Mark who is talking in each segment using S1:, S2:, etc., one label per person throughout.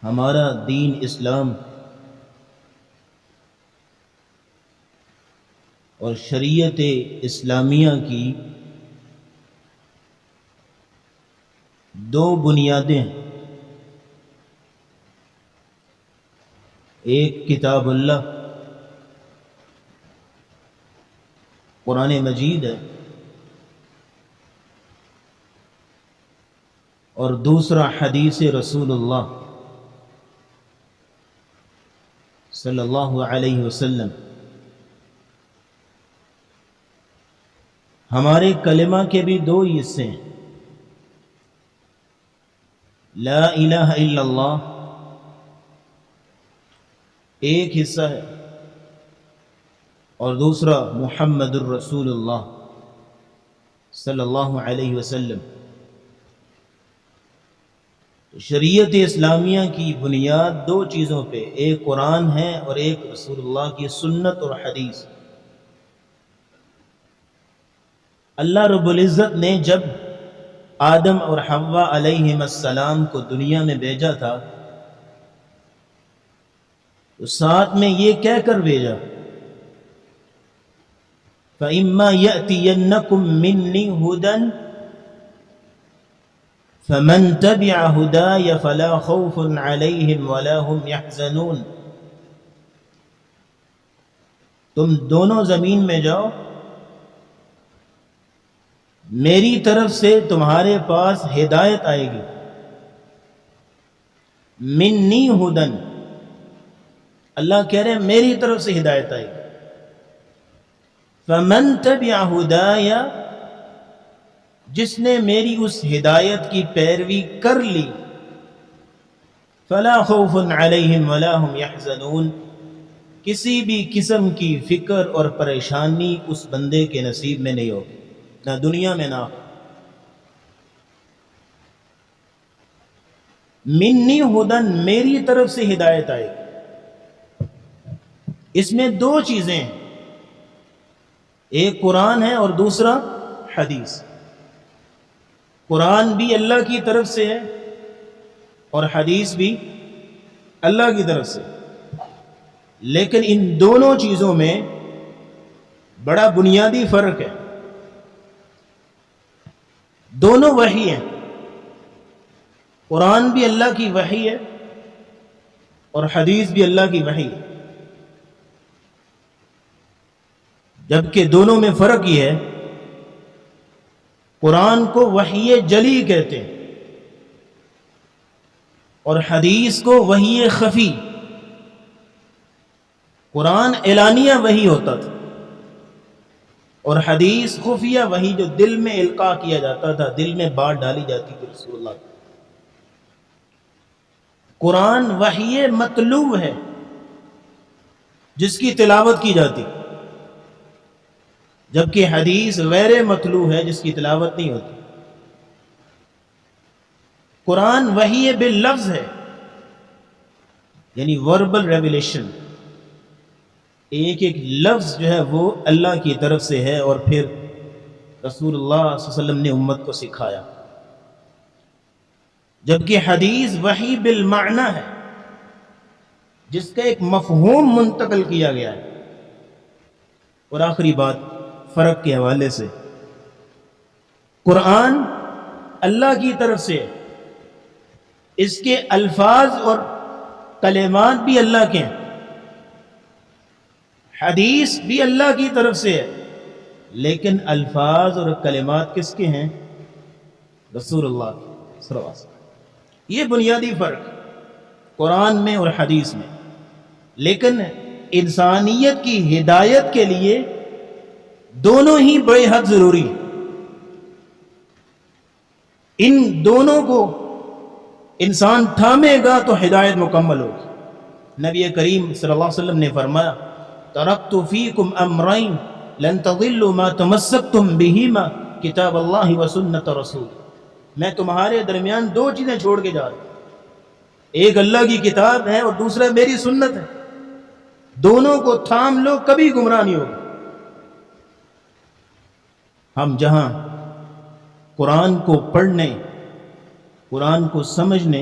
S1: ہمارا دین اسلام اور شریعت اسلامیہ کی دو بنیادیں ہیں. ایک کتاب اللہ قرآن مجید ہے، اور دوسرا حدیث رسول اللہ صلی اللہ علیہ وسلم. ہمارے کلمہ کے بھی دو حصے ہیں، لا الہ الا اللہ ایک حصہ ہے، اور دوسرا محمد الرسول اللہ صلی اللہ علیہ وسلم. شریعت اسلامیہ کی بنیاد دو چیزوں پہ، ایک قرآن ہے اور ایک رسول اللہ کی سنت اور حدیث. اللہ رب العزت نے جب آدم اور حوا علیہم السلام کو دنیا میں بھیجا تھا تو ساتھ میں یہ کہہ کر بھیجا، فَإِمَّا يَأْتِيَنَّكُم مِّنِّي هُدًى فَمَن تَبِعَ هُدَايَ فَلَا خَوْفٌ عَلَيْهِمْ وَلَا هُمْ يَحْزَنُونَ. تم دونوں زمین میں جاؤ، میری طرف سے تمہارے پاس ہدایت آئے گی. منی ہدن، اللہ کہہ رہے ہیں میری طرف سے ہدایت آئے گی. فمن تبع ہدایا، جس نے میری اس ہدایت کی پیروی کر لی، فلا خوف علیہم ولا هم یحزنون، کسی بھی قسم کی فکر اور پریشانی اس بندے کے نصیب میں نہیں ہوگی، نہ دنیا میں نہ. منی ہدن، میری طرف سے ہدایت آئے گی. اس میں دو چیزیں ہیں، ایک قرآن ہے اور دوسرا حدیث. قرآن بھی اللہ کی طرف سے ہے اور حدیث بھی اللہ کی طرف سے، لیکن ان دونوں چیزوں میں بڑا بنیادی فرق ہے. دونوں وحی ہیں، قرآن بھی اللہ کی وحی ہے اور حدیث بھی اللہ کی وحی ہے. جبکہ دونوں میں فرق یہ ہے، قرآن کو وحی جلی کہتے ہیں اور حدیث کو وحی خفی. قرآن اعلانیہ وحی ہوتا تھا اور حدیث خفیہ وحی، جو دل میں القاء کیا جاتا تھا، دل میں بات ڈالی جاتی تھی رسول اللہ. قرآن وحی مطلوع ہے جس کی تلاوت کی جاتی، جبکہ حدیث غیر مطلوع ہے جس کی تلاوت نہیں ہوتی. قرآن وحی باللفظ ہے، یعنی وربل ریویلیشن، ایک ایک لفظ جو ہے وہ اللہ کی طرف سے ہے اور پھر رسول اللہ صلی اللہ علیہ وسلم نے امت کو سکھایا. جبکہ حدیث وحی بالمعنی ہے، جس کا ایک مفہوم منتقل کیا گیا ہے. اور آخری بات فرق کے حوالے سے، قرآن اللہ کی طرف سے ہے، اس کے الفاظ اور کلمات بھی اللہ کے ہیں. حدیث بھی اللہ کی طرف سے ہے، لیکن الفاظ اور کلمات کس کے ہیں؟ رسول اللہ صلی اللہ علیہ وسلم. یہ بنیادی فرق قرآن میں اور حدیث میں. لیکن انسانیت کی ہدایت کے لیے دونوں ہی بے حد ضروری ہیں. ان دونوں کو انسان تھامے گا تو ہدایت مکمل ہوگی. نبی کریم صلی اللہ علیہ وسلم نے فرمایا، ترکت فیکم امرین لن تضلوا ما تمسکتم بہما کتاب اللہ و سنت رسول. میں تمہارے درمیان دو چیزیں چھوڑ کے جا رہا ہوں، ایک اللہ کی کتاب ہے اور دوسرا میری سنت ہے. دونوں کو تھام لو، کبھی گمراہ نہیں ہوگا. ہم جہاں قرآن کو پڑھنے، قرآن کو سمجھنے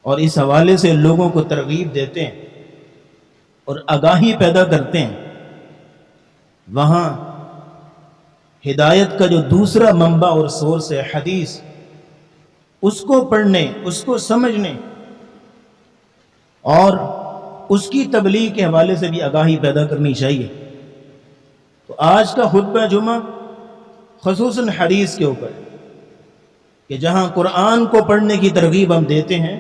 S1: اور اس حوالے سے لوگوں کو ترغیب دیتے ہیں اور آگاہی پیدا کرتے ہیں، وہاں ہدایت کا جو دوسرا منبع اور سورس ہے حدیث، اس کو پڑھنے، اس کو سمجھنے اور اس کی تبلیغ کے حوالے سے بھی آگاہی پیدا کرنی چاہیے۔ تو آج کا خطبہ جمعہ خصوصاً حدیث کے اوپر، کہ جہاں قرآن کو پڑھنے کی ترغیب ہم دیتے ہیں،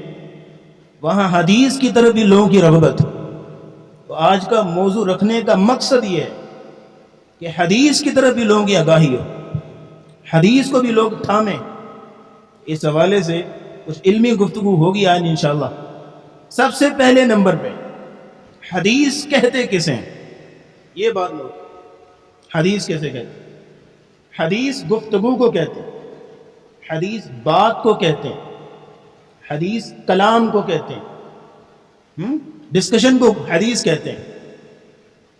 S1: وہاں حدیث کی طرف بھی لوگوں کی رغبت۔ تو آج کا موضوع رکھنے کا مقصد یہ ہے کہ حدیث کی طرف بھی لوگوں کی آگاہی ہو، حدیث کو بھی لوگ تھامیں۔ اس حوالے سے کچھ علمی گفتگو ہوگی آج انشاءاللہ۔ سب سے پہلے نمبر پہ حدیث کہتے کسے ہیں، یہ بات لوگ، حدیث کیسے کہتے ہیں؟ حدیث گفتگو کو کہتے ہیں، حدیث بات کو کہتے ہیں، حدیث کلام کو کہتے ہیں، ڈسکشن کو حدیث کہتے ہیں۔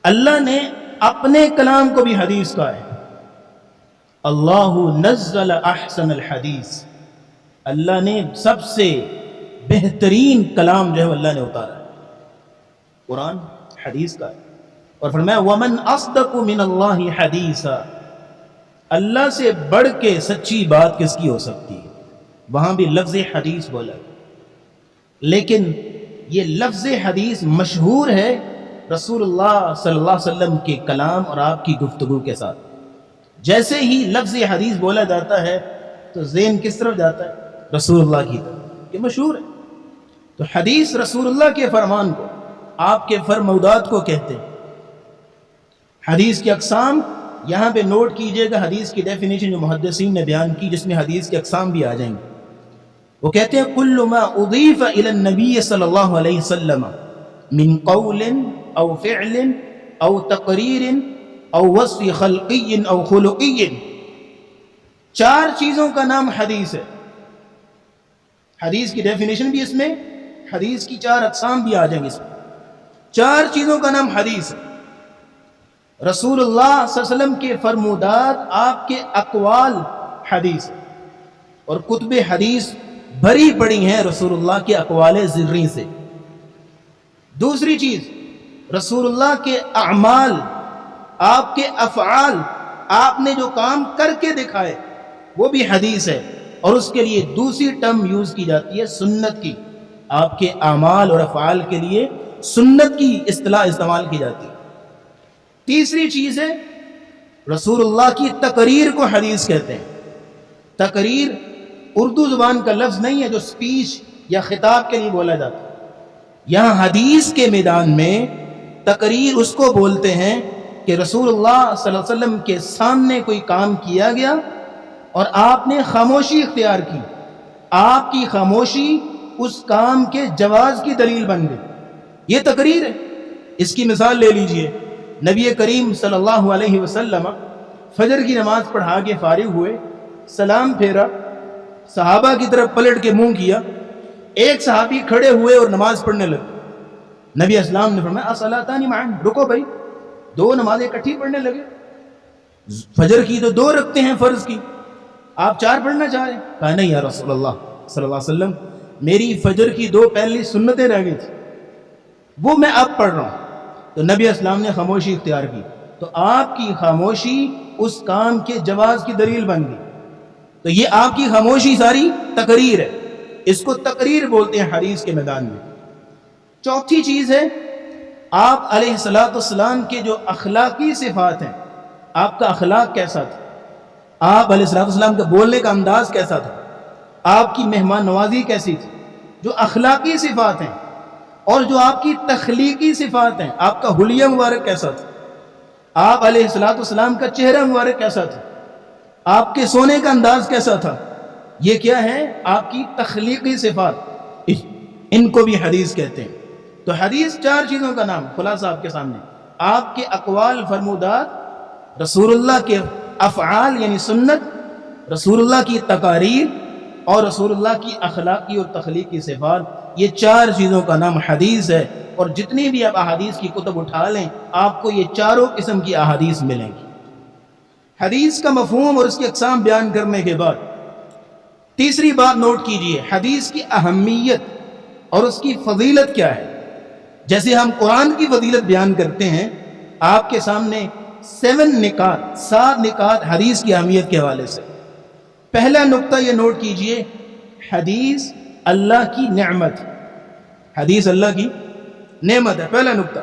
S1: اللہ نے اپنے کلام کو بھی حدیث کہا ہے، اللہ نزل احسن الحدیث، اللہ نے سب سے بہترین کلام جو ہے اللہ نے اتارا ہے، قرآن حدیث کا ہے۔ اور فرمایا ومن اصدق من اللہ حدیثا، اللہ سے بڑھ کے سچی بات کس کی ہو سکتی ہے؟ وہاں بھی لفظ حدیث بولا، لیکن یہ لفظ حدیث مشہور ہے رسول اللہ صلی اللہ علیہ وسلم کے کلام اور آپ کی گفتگو کے ساتھ۔ جیسے ہی لفظ حدیث بولا جاتا ہے تو ذہن کس طرف جاتا ہے؟ رسول اللہ کی طرف، یہ مشہور ہے۔ تو حدیث رسول اللہ کے فرمان کو، آپ کے فرمودات کو کہتے ہیں۔ حدیث کی اقسام یہاں پہ نوٹ کیجئے گا، حدیث کی ڈیفینیشن جو محدثین نے بیان کی، جس میں حدیث کی اقسام بھی آ جائیں گے۔ وہ کہتے ہیں کل ما اضیف الی النبی صلی اللہ علیہ وسلم من قول او فعل او تقریر او وصف خلقی او خلقی، چار چیزوں کا نام حدیث ہے۔ حدیث کی ڈیفینیشن بھی اس میں، حدیث کی چار اقسام بھی آ جائیں گے اس میں۔ چار چیزوں کا نام حدیث ہے۔ رسول اللہ صلی اللہ علیہ وسلم کے فرمودات، آپ کے اقوال حدیث ہے، اور کتب حدیث بھری پڑی ہیں رسول اللہ کے اقوال زرعی سے۔ دوسری چیز، رسول اللہ کے اعمال، آپ کے افعال، آپ نے جو کام کر کے دکھائے وہ بھی حدیث ہے، اور اس کے لیے دوسری ٹرم یوز کی جاتی ہے سنت کی۔ آپ کے اعمال اور افعال کے لیے سنت کی اصطلاح استعمال کی جاتی ہے۔ تیسری چیز ہے رسول اللہ کی تقریر کو حدیث کہتے ہیں۔ تقریر اردو زبان کا لفظ نہیں ہے جو سپیچ یا خطاب کے لیے بولا جاتا ہے۔ یہاں حدیث کے میدان میں تقریر اس کو بولتے ہیں کہ رسول اللہ صلی اللہ علیہ وسلم کے سامنے کوئی کام کیا گیا اور آپ نے خاموشی اختیار کی، آپ کی خاموشی اس کام کے جواز کی دلیل بن گئی، یہ تقریر ہے۔ اس کی مثال لے لیجئے، نبی کریم صلی اللہ علیہ وسلم فجر کی نماز پڑھا کے فارغ ہوئے، سلام پھیرا، صحابہ کی طرف پلٹ کے منہ کیا، ایک صحابی کھڑے ہوئے اور نماز پڑھنے لگے۔ نبی اسلام نے فرمایا الصلاۃان معاً، رکو بھائی، دو نمازیں اکٹھی پڑھنے لگے، فجر کی تو دو رکھتے ہیں فرض کی، آپ چار پڑھنا چاہ رہے ہیں؟ کہا نہیں یا رسول اللہ صلی اللہ علیہ وسلم، میری فجر کی دو پہلی سنتیں رہ گئی تھی، وہ میں اب پڑھ رہا ہوں۔ تو نبی اسلام نے خاموشی اختیار کی، تو آپ کی خاموشی اس کام کے جواز کی دلیل بن گئی۔ تو یہ آپ کی خاموشی ساری تقریر ہے، اس کو تقریر بولتے ہیں حدیث کے میدان میں۔ چوتھی چیز ہے آپ علیہ السلام کے جو اخلاقی صفات ہیں، آپ کا اخلاق کیسا تھا، آپ علیہ السلام کا بولنے کا انداز کیسا تھا، آپ کی مہمان نوازی کیسی تھی، جو اخلاقی صفات ہیں، اور جو آپ کی تخلیقی صفات ہیں، آپ کا حلیہ مبارک کیسا تھا، آپ علیہ السلام کا چہرہ مبارک کیسا تھا، آپ کے سونے کا انداز کیسا تھا، یہ کیا ہے؟ آپ کی تخلیقی صفات، ان کو بھی حدیث کہتے ہیں۔ تو حدیث چار چیزوں کا نام، خلاصہ آپ کے سامنے، آپ کے اقوال فرمودات، رسول اللہ کے افعال یعنی سنت، رسول اللہ کی تقاریر، اور رسول اللہ کی اخلاقی اور تخلیقی صفات، یہ چار چیزوں کا نام حدیث ہے۔ اور جتنی بھی آپ احادیث کی کتب اٹھا لیں، آپ کو یہ چاروں قسم کی احادیث ملیں گی۔ حدیث کا مفہوم اور اس کی اقسام بیان کرنے کے بعد تیسری بات نوٹ کیجئے، حدیث کی اہمیت اور اس کی فضیلت کیا ہے. جیسے ہم قرآن کی فضیلت بیان کرتے ہیں، آپ کے سامنے 7 نکات حدیث کی اہمیت کے حوالے سے. پہلا نقطہ یہ نوٹ کیجئے، حدیث اللہ کی نعمت. حدیث اللہ کی نعمت ہے، پہلا نقطہ.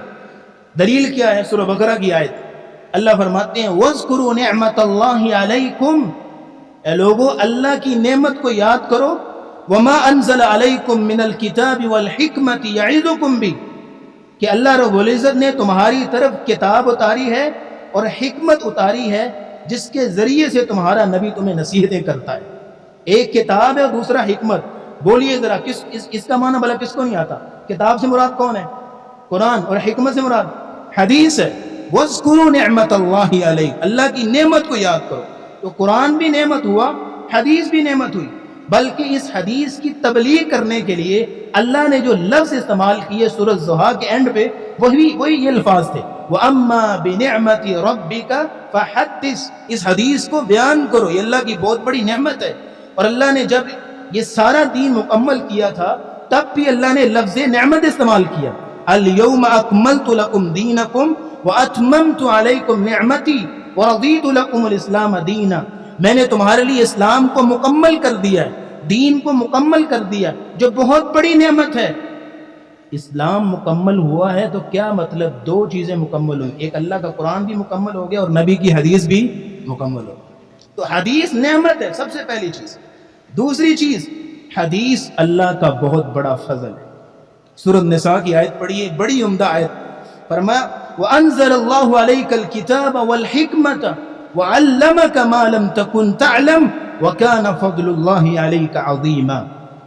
S1: دلیل کیا ہے؟ سورہ بقرہ کی آیت. اللہ فرماتے ہیں وَاذْكُرُوا نِعْمَةَ اللَّهِ عَلَيْكُمْ، اے لوگو اللہ کی نعمت کو یاد کرو. وَمَا أَنزَلَ عَلَيْكُمْ مِنَ الْكِتَابِ وَالْحِكْمَةِ يَعِظُكُمْ بِهِ، کہ اللہ رب العزت نے تمہاری طرف کتاب اتاری ہے اور حکمت اتاری ہے جس کے ذریعے سے تمہارا نبی تمہیں نصیحتیں کرتا ہے. ایک کتاب ہے اور دوسرا حکمت. بولیے ذرا اس کا معنی بھلا کس کو نہیں آتا؟ کتاب سے مراد کون ہے؟ قرآن. اور حکمت سے مراد حدیث ہے. وَاذْكُرُوا نِعْمَةَ اللَّهِ عَلَيْكُمْ، اللہ کی نعمت کو یاد کرو. تو قرآن بھی نعمت ہوا، حدیث بھی نعمت ہوئی. بلکہ اس حدیث کی تبلیغ کرنے کے لیے اللہ نے جو لفظ استعمال کیے سورہ الضحیٰ کے اینڈ پہ، وہی یہ الفاظ تھے، وَأَمَّا بِنِعْمَةِ رَبِّكَ فَحَدِّثْ. اس حدیث کو بیان کرو، یہ اللہ کی بہت بڑی نعمت ہے. اور اللہ نے جب یہ سارا دین مکمل کیا تھا تب بھی اللہ نے لفظ نعمت استعمال کیا. الْيَوْمَ أَكْمَلْتُ لَكُمْ دِينَكُمْ وَأَتْمَمْتُ عَلَيْكُمْ نِعْمَتِي وَرَضِيتُ لَكُمُ الْإِسْلَامَ دِينًا. میں نے تمہارے لیے اسلام کو مکمل کر دیا ہے، دین کو مکمل کر دیا، جو بہت بڑی نعمت ہے. اسلام مکمل ہوا ہے تو کیا مطلب؟ 2 چیزیں مکمل ہوئی، ایک اللہ کا قرآن بھی مکمل ہو گیا اور نبی کی حدیث بھی مکمل ہو گئی. تو حدیث نعمت ہے سب سے پہلی چیز. دوسری چیز، حدیث اللہ کا بہت بڑا فضل ہے. سورۃ النساء کی آیت پڑھیے، بڑی عمدہ آیت. فرمایا وَأَنزَلَ اللَّهُ عَلَيْكَ الْكِتَابَ وَالْحِكْمَةَ وَعَلَّمَكَ مَا لَمْ تَكُنْ تَعْلَمْ وَكَانَ فَضْلُ اللَّهِ عَلَيْكَ عَظِيمًا.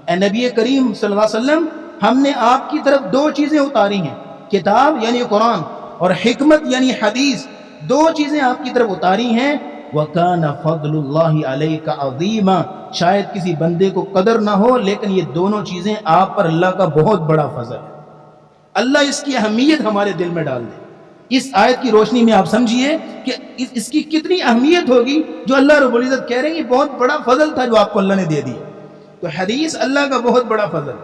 S1: اے نبی کریم صلی اللہ علیہ وسلم، ہم نے آپ کی طرف 2 چیزیں اتاری ہیں، کتاب یعنی قرآن اور حکمت یعنی حدیث. 2 چیزیں آپ کی طرف اتاری ہیں. وَكَانَ فَضْلُ اللَّهِ عَلَيْكَ عَظِيمًا. شاید کسی بندے کو قدر نہ ہو، لیکن یہ دونوں چیزیں آپ پر اللہ کا بہت بڑا فضل ہے. اللہ اس کی اہمیت ہمارے دل میں ڈال دے. اس آیت کی روشنی میں آپ سمجھیے کہ اس کی کتنی اہمیت ہوگی جو اللہ رب العزت کہہ رہے ہیں یہ بہت بڑا فضل تھا جو آپ کو اللہ نے دے دیا. تو حدیث اللہ کا بہت بڑا فضل.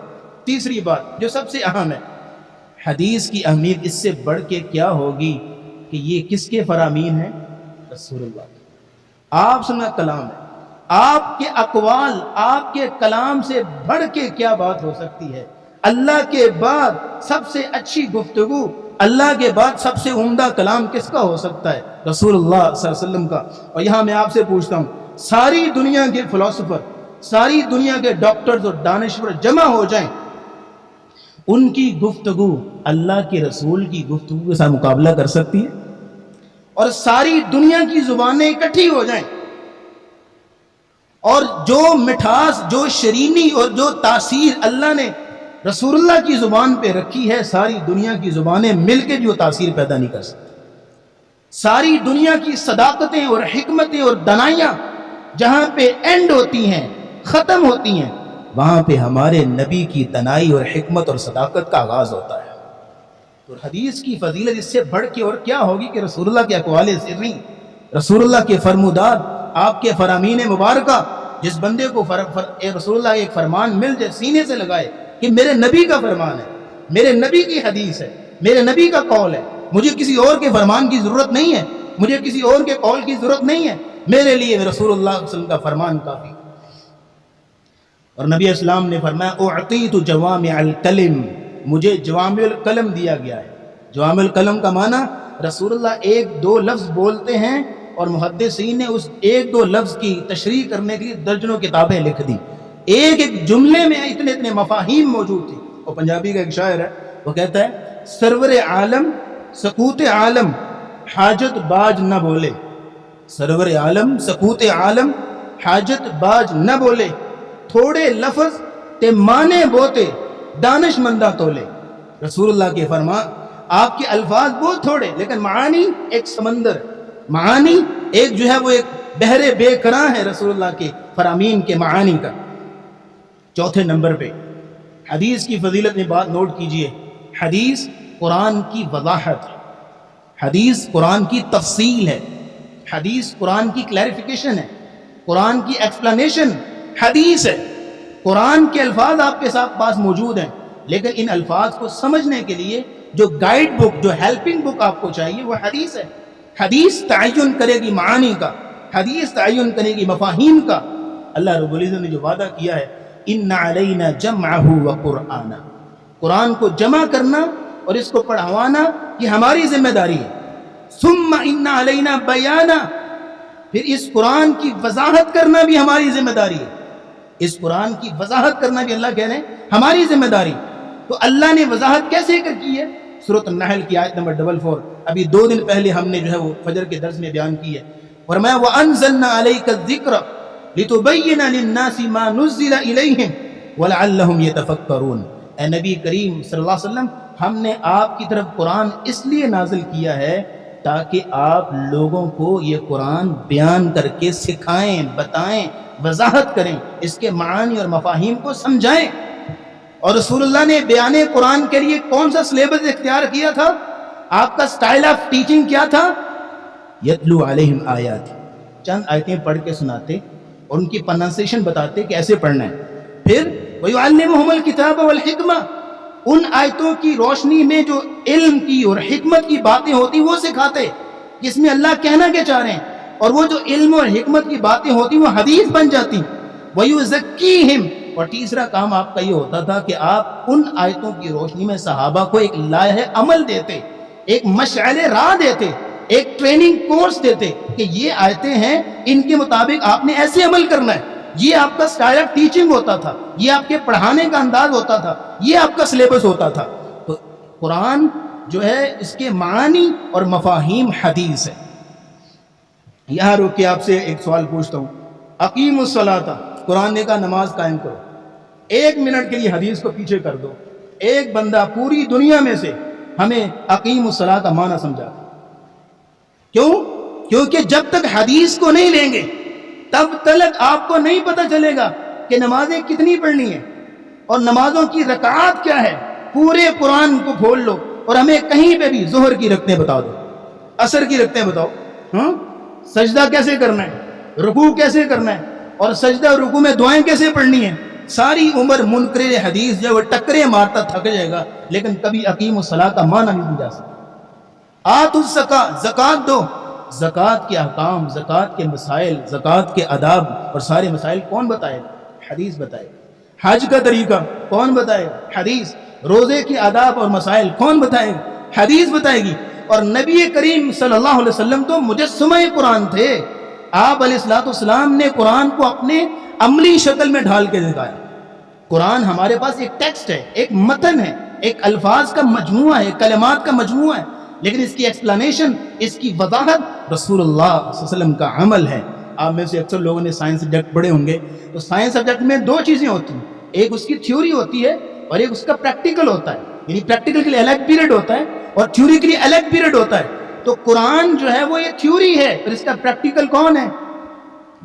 S1: تیسری بات جو سب سے اہم ہے، حدیث کی اہمیت اس سے بڑھ کے کیا ہوگی کہ یہ کس کے فرامین ہیں؟ رسول اللہ. آپ سنا کلام ہے، آپ کے اقوال، آپ کے کلام سے بڑھ کے کیا بات ہو سکتی ہے؟ اللہ کے بعد سب سے اچھی گفتگو، اللہ کے بعد سب سے عمدہ کلام کس کا ہو سکتا ہے؟ رسول اللہ صلی اللہ علیہ وسلم کا. اور یہاں میں آپ سے پوچھتا ہوں، ساری دنیا کے فلسفر، ساری دنیا کے ڈاکٹرز اور دانشور جمع ہو جائیں، ان کی گفتگو اللہ کے رسول کی گفتگو کے ساتھ مقابلہ کر سکتی ہے؟ اور ساری دنیا کی زبانیں اکٹھی ہو جائیں اور جو مٹھاس، جو شیرینی اور جو تاثیر اللہ نے رسول اللہ کی زبان پہ رکھی ہے، ساری دنیا کی زبانیں مل کے جو تاثیر پیدا نہیں کر سکتی. ساری دنیا کی صداقتیں اور حکمتیں اور دانائیاں جہاں پہ اینڈ ہوتی ہیں، ختم ہوتی ہیں، وہاں پہ ہمارے نبی کی دانائی اور حکمت اور صداقت کا آغاز ہوتا ہے. تو حدیث کی فضیلت اس سے بڑھ کے اور کیا ہوگی کہ رسول اللہ کے اقوال سری، رسول اللہ کے فرمودات، آپ کے فرامین مبارکہ. جس بندے کو رسول اللہ ایک فرمان مل جائے، سینے سے لگائے کہ میرے نبی کا فرمان ہے، میرے نبی کی حدیث ہے، میرے نبی کا قول ہے، مجھے کسی اور کے فرمان کی ضرورت نہیں ہے، مجھے کسی اور کے قول کی ضرورت نہیں ہے، میرے لیے رسول اللہ صلی اللہ علیہ وسلم کا فرمان کافی. اور نبی اسلام نے فرمایا اعطیت جوامع الکلم، مجھے جوامع الکلم دیا گیا ہے. جوامع الکلم کا معنی رسول اللہ 1-2 لفظ بولتے ہیں اور محدثین نے اس 1-2 لفظ کی تشریح کرنے کے لیے درجنوں کتابیں لکھ دی. ایک جملے میں اتنے مفاہیم موجود تھی. اور پنجابی کا ایک شاعر ہے، وہ کہتا ہے سرور عالم سکوت عالم حاجت باج نہ بولے، سرور عالم سکوت عالم حاجت باج نہ بولے، تھوڑے لفظ تے مانے بوتے دانش مندہ تولے. رسول اللہ کے فرمان، آپ کے الفاظ بہت تھوڑے لیکن معانی ایک سمندر، معانی ایک جو ہے وہ ایک بحر بے کراں ہے رسول اللہ کے فرامین کے معانی کا. چوتھے نمبر پہ حدیث کی فضیلت میں بات نوٹ کیجئے، حدیث قرآن کی وضاحت ہے، حدیث قرآن کی تفصیل ہے، حدیث قرآن کی کلیریفیکیشن ہے، قرآن کی ایکسپلینیشن حدیث ہے. قرآن کے الفاظ آپ کے ساتھ پاس موجود ہیں، لیکن ان الفاظ کو سمجھنے کے لیے جو گائیڈ بک، جو ہیلپنگ بک آپ کو چاہیے وہ حدیث ہے۔ حدیث تعین کرے گی معانی کا، حدیث تعین کرے گی مفاہیم کا۔ اللہ رب العزت نے جو وعدہ کیا ہے ان علینا جمعہ وقرآنہ، قرآن کو جمع کرنا اور اس کو پڑھوانا یہ ہماری ذمہ داری ہے۔ ثم ان علینا بیانہ، پھر اس قرآن کی وضاحت کرنا بھی ہماری ذمہ داری ہے۔ اس قرآن کی وضاحت کرنا بھی اللہ کہہ رہے ہیں ہماری ذمہ داری۔ تو اللہ نے وضاحت کیسے کی ہے؟ سورۃ النحل کی آیت نمبر 44، ابھی 2 دن پہلے ہم نے جو ہے وہ فجر کے درس میں بیان کی ہے۔ فرمایا وَأَنزَلْنَا عَلَيْكَ الذِّكْرَ لِتُبَيِّنَ لِلنَّاسِ مَا نُزِّلَ إِلَيْهِمْ وَلَعَلَّهُمْ يَتَفَكَّرُونَ۔ اے نبی کریم صلی اللہ علیہ وسلم، ہم نے آپ کی طرف قرآن اس لیے نازل کیا ہے تاکہ آپ لوگوں کو یہ قرآن بیان کر کے سکھائیں، بتائیں، وضاحت کریں، اس کے معانی اور مفاہیم کو سمجھائیں۔ اور رسول اللہ نے بیان قرآن کے لیے کون سا سلیبس اختیار کیا تھا؟ آپ کا سٹائل آف ٹیچنگ کیا تھا؟ یتلو علیہم آیات، چند آیتیں پڑھ کے سناتے اور ان کی پروننسیشن بتاتے کہ ایسے پڑھنا ہے۔ پھر وَيُعَلِّمُهُمُ الْكِتَابَ وَالْحِکْمَةَ، ان آیتوں کی روشنی میں جو علم کی اور حکمت کی باتیں ہوتی وہ سکھاتے، جس میں اللہ کہنا کیا چاہ رہے ہیں، اور وہ جو علم اور حکمت کی باتیں ہوتی وہ حدیث بن جاتی۔ وَيُزَكِّيهِمْ، اور تیسرا کام آپ کا یہ ہوتا تھا کہ آپ ان آیتوں کی روشنی میں صحابہ کو ایک لائحہ عمل دیتے، ایک مشعل راہ دیتے، ایک ٹریننگ کورس دیتے کہ یہ آیتیں ہیں، ان کے مطابق آپ نے ایسے عمل کرنا ہے۔ یہ آپ کا سٹائل آف ٹیچنگ ہوتا تھا، یہ آپ کے پڑھانے کا انداز ہوتا تھا، یہ آپ کا سلیبس ہوتا تھا۔ تو قرآن جو ہے اس کے معانی اور مفاہیم حدیث ہے۔ یہاں رک کے آپ سے ایک سوال پوچھتا ہوں، اقیم الصلاۃ، قرآن نے کہا نماز قائم کرو، 1 منٹ کے لیے حدیث کو پیچھے کر دو، ایک بندہ پوری دنیا میں سے ہمیں اقیم الصلاۃ کا معنی سمجھا۔ کیوں؟ کیونکہ جب تک حدیث کو نہیں لیں گے تب تک آپ کو نہیں پتہ چلے گا کہ نمازیں کتنی پڑھنی ہیں اور نمازوں کی رکعات کیا ہے۔ پورے قرآن کو کھول لو اور ہمیں کہیں پہ بھی ظہر کی رکعتیں بتا دو، عصر کی رکعتیں بتاؤ، سجدہ کیسے کرنا ہے، رکوع کیسے کرنا ہے، اور سجدہ اور رکوع میں دعائیں کیسے پڑھنی ہیں۔ ساری عمر منکر حدیث جو وہ ٹکرے مارتا تھک جائے گا، لیکن کبھی اقیم الصلاۃ کا معنی نہیں سمجھا سکتا۔ آتوا الزکاۃ، زکوٰۃ دو، زکوٰۃ کے احکام، زکوٰۃ کے مسائل، زکوٰۃ کے آداب اور سارے مسائل کون بتائے گا؟ حدیث بتائے گا۔ حج کا طریقہ کون بتائے گا؟ حدیث۔ روزے کے آداب اور مسائل کون بتائے گا؟ حدیث بتائے گی۔ اور نبی کریم صلی اللہ علیہ وسلم تو مجسمہ قرآن تھے، آپ علیہ السلام نے قرآن کو اپنے عملی شکل میں ڈھال کے دکھایا۔ قرآن ہمارے پاس ایک ٹیکسٹ ہے، ایک متن ہے، ایک الفاظ کا مجموعہ ہے، کلمات کا مجموعہ ہے، لیکن اس کی ایکسپلینیشن، اس کی وضاحت رسول اللہ صلی اللہ علیہ وسلم کا عمل ہے۔ آپ میں سے اکثر لوگوں نے سائنس سبجیکٹ پڑھے ہوں گے، تو سائنس سبجیکٹ میں 2 چیزیں ہوتی ہیں، ایک اس کی تھیوری ہوتی ہے اور ایک اس کا پریکٹیکل ہوتا ہے، یعنی پریکٹیکل کے لیے الگ پیریڈ ہوتا ہے اور تھیوری کے لیے الگ پیریڈ ہوتا ہے۔ تو قرآن جو ہے وہ یہ تھیوری ہے، پھر اس کا پریکٹیکل کون ہے؟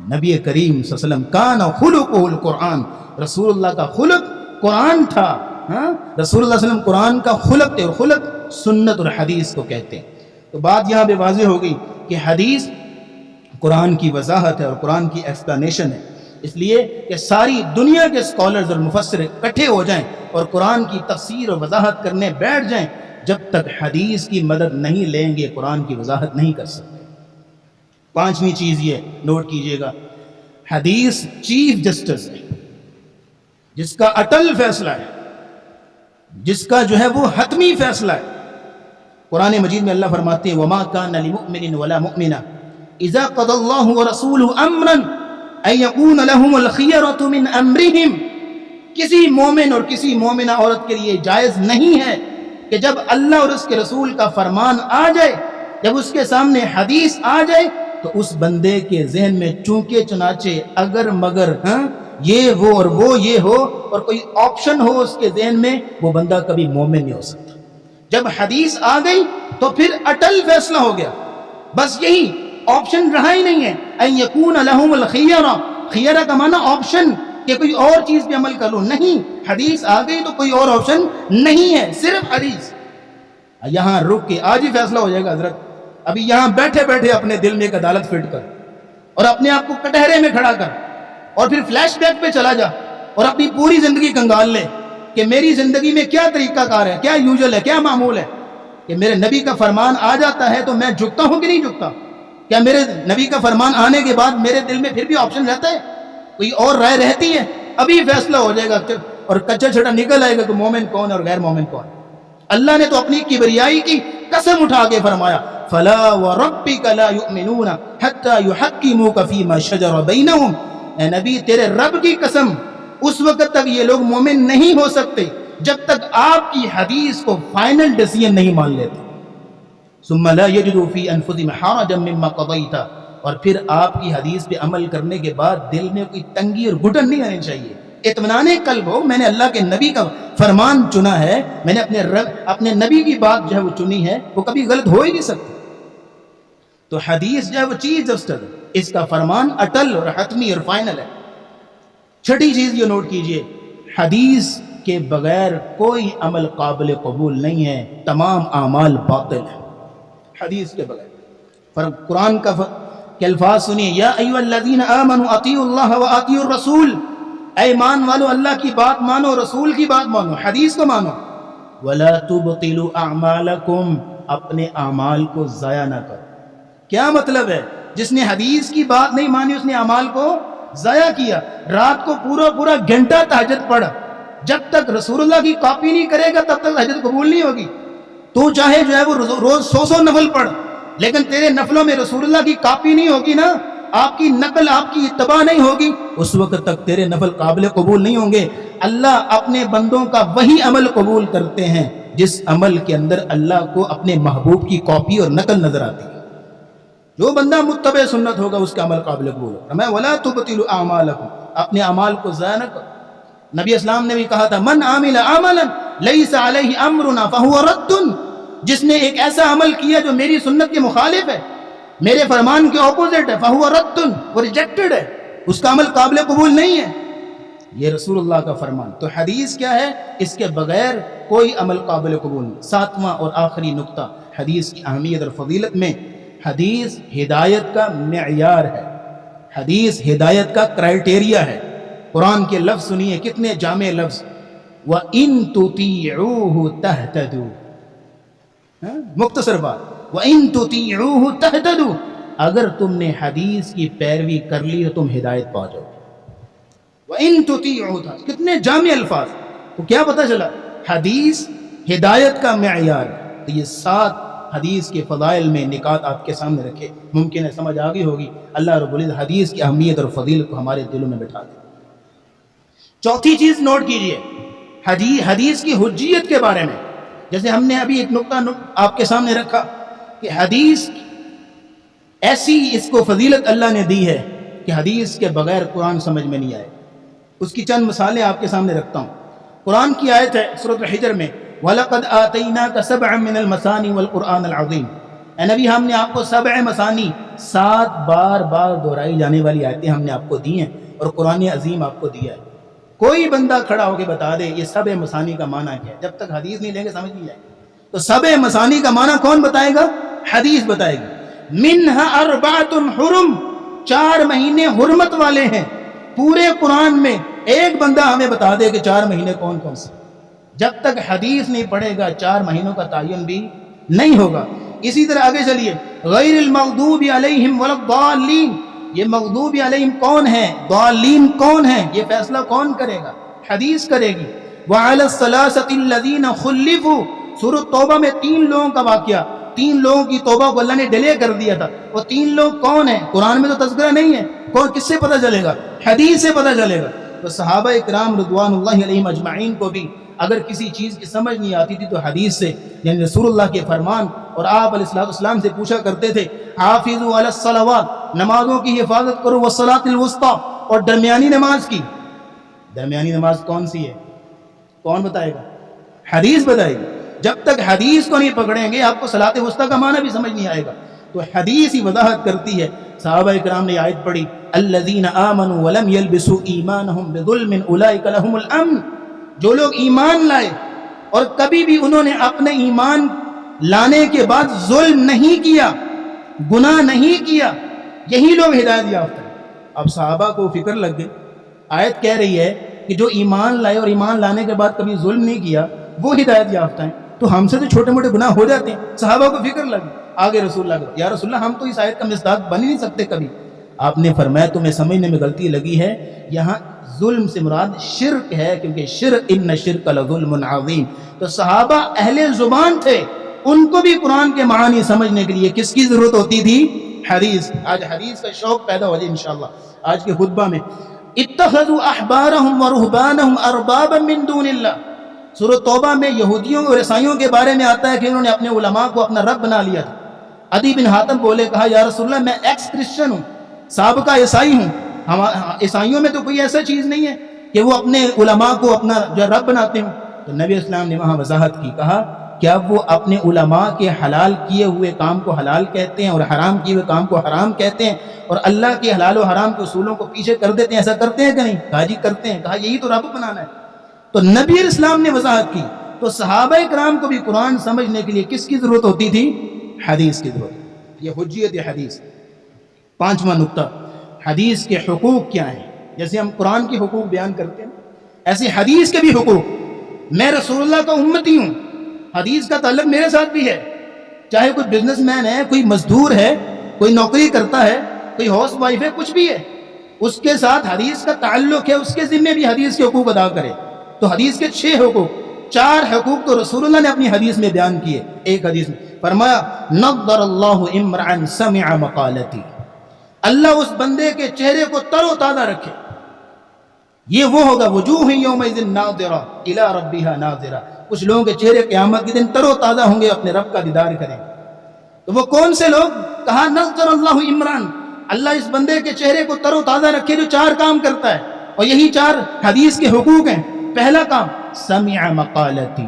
S1: نبی کریم صلی اللہ علیہ وسلم کان خلقہ القرآن، رسول اللہ کا خلق قرآن تھا۔ رسول اللہ صلی اللہ علیہ وسلم قرآن کا خلق تھے، اور خلق سنت اور حدیث کو کہتے ہیں۔ تو بات یہاں پہ واضح ہو گئی کہ حدیث قرآن کی وضاحت ہے اور قرآن کی ایکسپلینیشن ہے، اس لیے کہ ساری دنیا کے اسکالرز اور مفسر اکٹھے ہو جائیں اور قرآن کی تفسیر اور وضاحت کرنے بیٹھ جائیں، جب تک حدیث کی مدد نہیں لیں گے قرآن کی وضاحت نہیں کر سکتے۔ 5ویں چیز یہ نوٹ کیجئے گا، حدیث چیف جسٹس ہے، جس کا اٹل فیصلہ ہے، جس کا جو ہے وہ حتمی فیصلہ ہے۔ قرآن مجید میں اللہ فرماتے ہیں وَمَا كَانَ لِمُؤْمِنٍ وَلَا مُؤْمِنَةٍ إِذَا قَضَى اللَّهُ وَرَسُولُهُ أَمْرًا أَن يَكُونَ لَهُمُ الْخِيَرَةُ مِنْ أَمْرِهِمْ، کسی مومن اور کسی مومنہ عورت کے لیے جائز نہیں ہے کہ جب اللہ اور اس کے رسول کا فرمان آ جائے، جب اس کے سامنے حدیث آ جائے، تو اس بندے کے ذہن میں چونکے چنانچے اگر مگر یہ وہ اور وہ یہ ہو اور کوئی آپشن ہو اس کے ذہن میں، وہ بندہ کبھی مومن نہیں ہو سکتا۔ جب حدیث آ گئی تو پھر اٹل فیصلہ ہو گیا، بس یہی آپشن رہا ہی نہیں ہے۔ ان یکون لہم الخیرہ، خیرہ کا معنی آپشن، کہ کوئی اور چیز پہ عمل کر لو، نہیں، حدیث آ گئی تو کوئی اور آپشن نہیں ہے، صرف حدیث۔ یہاں رک کے آج ہی فیصلہ ہو جائے گا حضرت، ابھی یہاں بیٹھے بیٹھے اپنے دل میں ایک عدالت فٹ کر اور اپنے آپ کو کٹہرے میں کھڑا کر اور پھر فلیش بیک پہ چلا جا اور اپنی پوری زندگی کنگال لے کہ میری زندگی میں کیا طریقہ کار ہے، کیا یوزل ہے، کیا معمول ہے، کہ میرے نبی کا فرمان آ جاتا ہے تو میں جھکتا ہوں کہ نہیں جھکتا؟ کیا میرے نبی کا فرمان آنے کے بعد میرے دل میں پھر بھی آپشن رہتا ہے، کوئی اور رائے رہتی ہے؟ ابھی فیصلہ ہو جائے گا اور کچا چھٹا نکل آئے گا کہ مومن کون ہے اور غیر مومن کون ہے۔ اللہ نے تو اپنی کبریائی کی قسم اٹھا کے فرمایا فلا وربک لا یؤمنون حتی یحکموک فیما شجر بینہم، اے نبی تیرے رب کی قسم اس وقت تک یہ لوگ مومن نہیں ہو سکتے جب تک آپ کی حدیث کو فائنل ڈیسیژن نہیں مان لیتے۔ ثم لا یجدوا فی انفسہم حرجا مما قضیت، اور پھر آپ کی حدیث پہ عمل کرنے کے بعد دل میں کوئی تنگی اور گھٹن نہیں آنی چاہیے، اطمینان قلب ہو، میں نے اللہ کے نبی کا فرمان چنا ہے، میں نے اپنے نبی کی بات جو ہے وہ چنی ہے، وہ کبھی غلط ہو ہی نہیں سکتی۔ تو حدیث جو ہے وہ چیز جسٹر، اس کا فرمان اٹل اور حتمی اور فائنل ہے۔ چھٹی چیز یہ نوٹ کیجئے، حدیث کے بغیر کوئی عمل قابل قبول نہیں ہے، تمام اعمال باطل ہیں حدیث کے بغیر۔ قرآن کے الفاظ سنیے، یا ایھا الذین آمنوا اطیعوا اللہ واطیعوا الرسول، اے ایمان والو اللہ کی بات مانو، رسول کی بات مانو، حدیث کو مانو۔ ولا تبطلوا اعمالکم، اپنے اعمال کو ضائع نہ کرو۔ کیا مطلب ہے؟ جس نے حدیث کی بات نہیں مانی اس نے اعمال کو ضائع کیا۔ رات کو پورا گھنٹہ تہجد پڑھ، جب تک رسول اللہ کی کاپی نہیں کرے گا تب تک تہجد قبول نہیں ہوگی۔ تو چاہے جو ہے وہ روز 100 نفل پڑھ، لیکن تیرے نفلوں میں رسول اللہ کی کاپی نہیں ہوگی نا، آپ کی نقل، آپ کی اتباع نہیں ہوگی، اس وقت تک تیرے نفل قابل قبول نہیں ہوں گے۔ اللہ اپنے بندوں کا وہی عمل قبول کرتے ہیں جس عمل کے اندر اللہ کو اپنے محبوب کی کاپی اور نقل نظر آتی ہے۔ جو بندہ متبع سنت ہوگا اس کا عمل قابل قبول ہوگا۔ میں ولا تبطلوا اعمالکم، اپنے اعمال کو ضائع نہ کرو۔ نبی اسلام نے بھی کہا تھا من عامل عملا لیس علیہ امرنا فہو رد، جس نے ایک ایسا عمل کیا جو میری سنت کے مخالف ہے، میرے فرمان کے اپوزٹ ہے، فہو رد، وہ ریجیکٹڈ ہے، اس کا عمل قابل قبول نہیں ہے۔ یہ رسول اللہ کا فرمان۔ تو حدیث کیا ہے؟ اس کے بغیر کوئی عمل قابل قبول نہیں۔ ساتواں اور آخری نقطہ حدیث کی اہمیت اور فضیلت میں، حدیث ہدایت کا معیار ہے، حدیث ہدایت کا کرائٹیریا ہے۔ قرآن کے لفظ سنیے، کتنے جامع لفظ، وَإِن تُطِيعُوهُ تَهْتَدُوا، مختصر بات، وَإِن تُطِيعُوهُ تَهْتَدُوا، اگر تم نے حدیث کی پیروی کر لی تو تم ہدایت پا جاؤ گے۔ وَإِن تُطِيعُوهُ، کتنے جامع الفاظ۔ تو کیا پتہ چلا؟ حدیث ہدایت کا معیار۔ تو یہ 7 حدیث کے فضائل میں نکات آپ کے سامنے رکھے، ممکن ہے سمجھ آ گئی ہوگی۔ اللہ رب العزت حدیث کی اہمیت اور فضیلت کو ہمارے دلوں میں بٹھا دے۔ چوتھی چیز نوٹ کیجئے، حدیث کی حجیت کے بارے میں۔ جیسے ہم نے ابھی ایک نقطہ آپ کے سامنے رکھا کہ حدیث ایسی اس کو فضیلت اللہ نے دی ہے کہ حدیث کے بغیر قرآن سمجھ میں نہیں آئے۔ اس کی چند مثالیں آپ کے سامنے رکھتا ہوں۔ قرآن کی آیت ہے سورۃ الحجر میں، وَلَقَدْ آتَيْنَاكَ سَبْعًا مِّنَ الْمَثَانِي وَالْقُرْآنَ الْعَظِيمِ، اے نبی ہم نے آپ کو 7 مثانی، 7 بار دہرائی جانے والی آیتیں ہم نے آپ کو دی ہیں، اور قرآن عظیم آپ کو دیا ہے۔ کوئی بندہ کھڑا ہو کے بتا دے یہ 7 مثانی کا معنی کیا ہے، جب تک حدیث نہیں لیں گے سمجھ نہیں جائے گا۔ تو 7 مثانی کا معنی کون بتائے گا؟ حدیث بتائے گی۔ منها 4 حرم، 4 مہینے حرمت والے ہیں۔ پورے قرآن میں ایک بندہ ہمیں بتا دے کہ 4 مہینے کون کون سے۔ جب تک حدیث نہیں پڑھے گا 4 مہینوں کا تعین بھی نہیں ہوگا۔ اسی طرح آگے چلیے، غیر المغضوب علیہم ولا الضالین، یہ مغضوب علیہم کون ہیں، ضالین کون ہیں، یہ فیصلہ کون کرے گا؟ حدیث کرے گی۔ وعلی الثلاثة الذین خلفوا، سورۃ توبہ میں 3 لوگوں کا واقعہ، 3 لوگوں کی توبہ کو اللہ نے ڈیلے کر دیا تھا۔ وہ 3 لوگ کون ہیں؟ قرآن میں تو تذکرہ نہیں ہے، کون، کس سے پتہ چلے گا؟ حدیث سے پتہ چلے گا۔ تو صحابہ اکرام رضوان اللہ علیہم اجمعین کو بھی اگر کسی چیز کی سمجھ نہیں آتی تھی تو حدیث سے، یعنی رسول اللہ کے فرمان، اور آپ علیہ السلام سے پوچھا کرتے تھے، حافظوا علی الصلوات، نمازوں کی حفاظت کرو، والصلاۃ الوسطیٰ، اور درمیانی نماز کی۔ درمیانی نماز کون سی ہے؟ کون بتائے گا؟ حدیث بتائے گی۔ جب تک حدیث کو نہیں پکڑیں گے آپ کو صلاۃ وسطیٰ کا معنی بھی سمجھ نہیں آئے گا۔ تو حدیث ہی وضاحت کرتی ہے۔ صحابہ اکرام نے آیت پڑھی، الذین آمنوا ولم یلبسوا ایمانہم بظلم اولئک لہم الامن، جو لوگ ایمان لائے اور کبھی بھی انہوں نے اپنے ایمان لانے کے بعد ظلم نہیں کیا، گناہ نہیں کیا، یہی لوگ ہدایت یافتہ ہیں۔ اب صحابہ کو فکر لگ گئی، آیت کہہ رہی ہے کہ جو ایمان لائے اور ایمان لانے کے بعد کبھی ظلم نہیں کیا وہ ہدایت یافتہ ہیں. تو ہم سے تو چھوٹے موٹے گناہ ہو جاتے ہیں. صحابہ کو فکر لگی, آگے رسول اللہ کو, یا رسول اللہ ہم تو اس آیت کا مصداق بن ہی نہیں سکتے کبھی. آپ نے فرمایا تمہیں سمجھنے میں غلطی لگی ہے, یہاں ظلم سے مراد شرک ہے, کیونکہ شرک ان الشرک لظلم عظیم. تو صحابہ اہل زبان تھے, ان کو بھی قرآن کے معانی سمجھنے کے لیے کس کی ضرورت ہوتی تھی؟ حدیث. آج حدیث کا شوق پیدا ہو جائے انشاءاللہ. آج کے خطبہ میں اتخذوا احبارهم ورهبانهم اربابا من دون اللہ. سورۃ توبہ میں یہودیوں اور عیسائیوں کے بارے میں آتا ہے کہ انہوں نے اپنے علماء کو اپنا رب بنا لیا تھا. عدی بن حاتم بولے, کہا یا رسول اللہ میں ایکس کرسچن ہوں, سابقہ عیسائی ہوں. عیسائیوں میں تو کوئی ایسا چیز نہیں ہے کہ وہ اپنے علماء کو اپنا جو رب بناتے ہوں. تو نبی اسلام نے وہاں وضاحت کی, کہا کیا وہ اپنے علماء کے حلال کیے ہوئے کام کو حلال کہتے ہیں اور حرام کیے ہوئے کام کو حرام کہتے ہیں اور اللہ کے حلال و حرام کے اصولوں کو پیچھے کر دیتے ہیں؟ ایسا کرتے ہیں کہ نہیں؟ کہا جی کرتے ہیں. کہا یہی تو رب بنانا ہے. تو نبی اسلام نے وضاحت کی. تو صحابہ کرام کو بھی قرآن سمجھنے کے لیے کس کی ضرورت ہوتی تھی؟ حدیث کی ضرورت. یہ حجیت حدیث. پانچواں نقطہ, حدیث کے حقوق کیا ہیں؟ جیسے ہم قرآن کے حقوق بیان کرتے ہیں ایسے حدیث کے بھی حقوق. میں رسول اللہ کا امتی ہوں, حدیث کا تعلق میرے ساتھ بھی ہے. چاہے کوئی بزنس مین ہے, کوئی مزدور ہے, کوئی نوکری کرتا ہے, کوئی ہاؤس وائف ہے, کچھ بھی ہے, اس کے ساتھ حدیث کا تعلق ہے, اس کے ذمے بھی حدیث کے حقوق ادا کرے. تو حدیث کے 6 حقوق, 4 حقوق تو رسول اللہ نے اپنی حدیث میں بیان کیے. ایک حدیث میں فرمایا نضر اللہ امرا سمع مقالتی, اللہ اس بندے کے چہرے کو تر و تازہ رکھے. یہ وہ ہوگا وجوہ یومئذ ناظرہ الی ربها ناظرہ, کچھ لوگوں کے چہرے قیامت کے دن تر و تازہ ہوں گے, اپنے رب کا دیدار کریں. تو وہ کون سے لوگ؟ کہا نضر اللہ عمران, اللہ اس بندے کے چہرے کو تر و تازہ رکھے جو 4 کام کرتا ہے, اور یہی 4 حدیث کے حقوق ہیں. پہلا کام سمع مقالتی,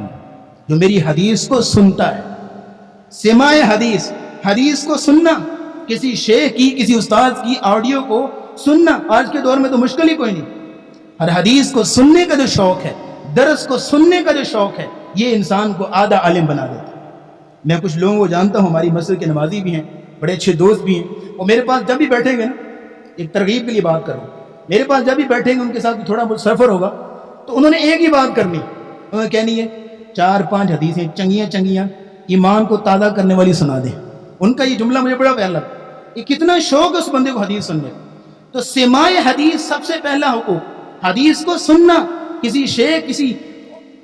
S1: جو میری حدیث کو سنتا ہے. سماع حدیث, حدیث کو سننا, کسی شیخ کی, کسی استاد کی آڈیو کو سننا آج کے دور میں تو مشکل ہی کوئی نہیں. ہر حدیث کو سننے کا جو شوق ہے, درس کو سننے کا جو شوق ہے, یہ انسان کو آدھا عالم بنا دیتا ہے. میں کچھ لوگوں کو جانتا ہوں, ہماری مسجد کے نمازی بھی ہیں, بڑے اچھے دوست بھی ہیں, وہ میرے پاس جب بھی بیٹھیں گے نا, ایک ترغیب کے لیے بات کروں, میرے پاس جب بھی بیٹھیں گے ان کے ساتھ تھوڑا بہت سفر ہوگا تو انہوں نے ایک ہی بات کرنی, انہوں نے کہنی ہے 4-5 حدیثیں چنگیاں چنگیاں ایمان کو تازہ کرنے والی سنا دیں. ان کا یہ جملہ مجھے بڑا پیارا لگا, یہ کتنا شوق ہے اس بندے کو حدیث سننے. تو سماع حدیث سب سے پہلا حقوق, حدیث کو سننا, کسی شیخ, کسی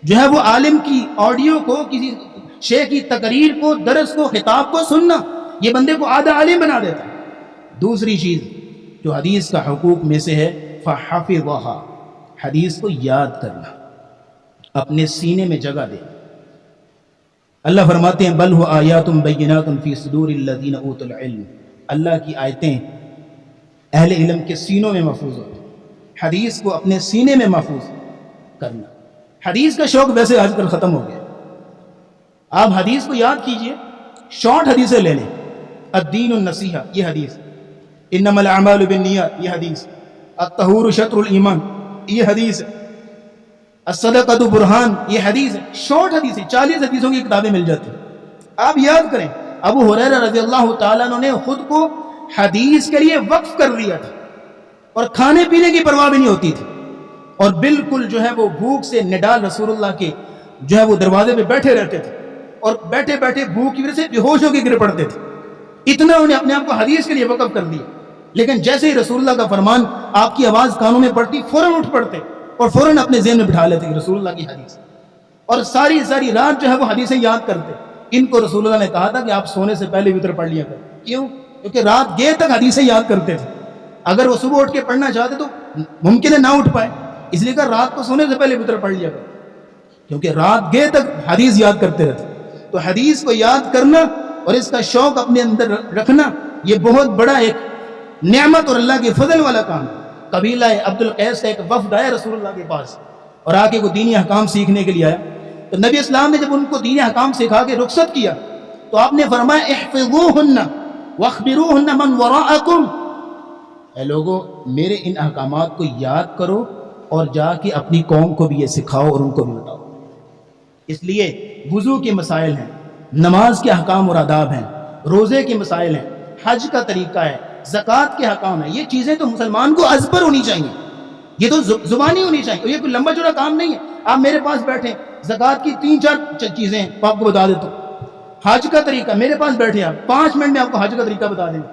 S1: جو ہے وہ عالم کی آڈیو کو, کسی شیخ کی تقریر کو, درس کو, خطاب کو سننا, یہ بندے کو آدھا عالم بنا دیتا ہے. دوسری چیز جو حدیث کا حقوق میں سے ہے فحفظھا, حدیث کو یاد کرنا, اپنے سینے میں جگہ دے. اللہ فرماتے ہیں بل هو آیات بینات فی صدور الذین اوتوا العلم, اللہ کی آیتیں اہل علم کے سینوں میں محفوظ ہوتی. حدیث کو اپنے سینے میں محفوظ کرنا. حدیث کا شوق ویسے آج کل ختم ہو گیا. آپ حدیث کو یاد کیجئے, شارٹ حدیثیں لے لیں. الدین النصیحہ, یہ حدیث. انما الاعمال بالنیات, یہ حدیث. الطہور شطر الایمان, یہ حدیث. الصدقۃ برہان, یہ حدیث ہے. شارٹ حدیث ہے, 40 حدیثوں کی کتابیں مل جاتی ہیں, آپ یاد کریں. ابو ہریرہ رضی اللہ تعالیٰ عنہ نے خود کو حدیث کے لیے وقف کر لیا تھا, اور کھانے پینے کی پرواہ بھی نہیں ہوتی تھی, اور بالکل جو ہے وہ بھوک سے نڈال رسول اللہ کے جو ہے وہ دروازے پہ بیٹھے رہتے تھے, اور بیٹھے بیٹھے بھوک کی وجہ سے بے ہوش ہو کے گر پڑتے تھے. اتنا انہیں اپنے آپ کو حدیث کے لیے وقف کر دیا. لیکن جیسے ہی رسول اللہ کا فرمان, آپ کی آواز کانوں میں پڑتی, فوراً اٹھ پڑتے اور فوراً اپنے ذہن میں بٹھا لیتے رسول اللہ کی حدیث, اور ساری رات جو ہے وہ حدیثیں یاد کرتے. ان کو رسول اللہ نے کہا تھا کہ آپ سونے سے پہلے وتر پڑھ لیا کریں. کیوں؟ کیونکہ رات گئے تک حدیثیں یاد کرتے تھے. اگر وہ صبح اٹھ کے پڑھنا چاہتے تو ممکن ہے نہ اٹھ پائے, اس لیے کہ رات کو سونے سے پہلے وتر پڑھ لیا کریں, کیونکہ رات گئے تک حدیث یاد کرتے رہتے. تو حدیث کو یاد کرنا اور اس کا شوق اپنے اندر رکھنا, یہ بہت بڑا ایک نعمت اور اللہ کے فضل والا کام ہے. قبیلہ عبد القیس کا ایک وفد آیا رسول اللہ کے پاس, اور آ کے وہ دینی احکام سیکھنے کے لیے آیا. تو نبی اسلام نے جب ان کو دینی احکام سکھا کے رخصت کیا تو آپ نے فرمایا احفظوہن واخبروہن من وراءکم, اے لوگوں میرے ان احکامات کو یاد کرو اور جا کے اپنی قوم کو بھی یہ سکھاؤ اور ان کو بھی بتاؤ. اس لیے وضو کے مسائل ہیں, نماز کے احکام اور آداب ہیں, روزے کے مسائل ہیں, حج کا طریقہ ہے, زکوٰۃ کے احکام ہیں. یہ چیزیں تو مسلمان کو ازبر ہونی چاہیے. یہ تو زبانی ہونی چاہیے، یہ کوئی لمبا چوڑا کام نہیں ہے۔ آپ میرے پاس بیٹھے، زکوٰۃ کی 3-4 چیزیں ہیں، آپ کو بتا دیتا ہوں۔ حج کا طریقہ، میرے پاس بیٹھے آپ 5 منٹ میں آپ کو حج کا طریقہ بتا دیں گے۔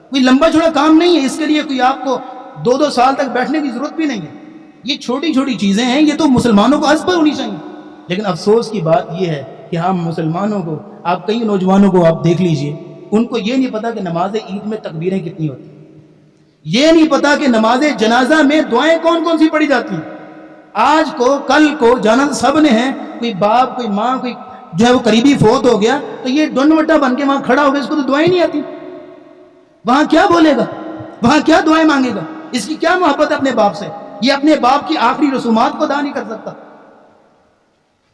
S1: کوئی لمبا چوڑا کام نہیں ہے، اس کے لیے کوئی آپ کو 2 سال تک بیٹھنے کی ضرورت بھی نہیں ہے۔ یہ چھوٹی چھوٹی چیزیں ہیں، یہ تو مسلمانوں کو از پر ہونی چاہیے۔ لیکن افسوس کی بات یہ ہے کہ ہم مسلمانوں کو، آپ کئی نوجوانوں کو آپ دیکھ لیجئے، ان کو یہ نہیں پتا کہ نماز عید میں تکبیریں کتنی ہوتی ہیں، یہ نہیں پتا کہ نماز جنازہ میں دعائیں کون کون سی پڑھی جاتی ہیں۔ آج کو کل کو جانا سب نے ہے، کوئی باپ کوئی ماں کوئی جو ہے وہ قریبی فوت ہو گیا تو یہ ڈنوٹا بن کے وہاں کھڑا ہو گیا، اس کو تو دعائیں نہیں آتی، وہاں کیا بولے گا، وہاں کیا دعائیں مانگے گا، اس کی کیا محبت ہے اپنے باپ سے، یہ اپنے باپ کی آخری رسومات کو ادا نہیں کر سکتا۔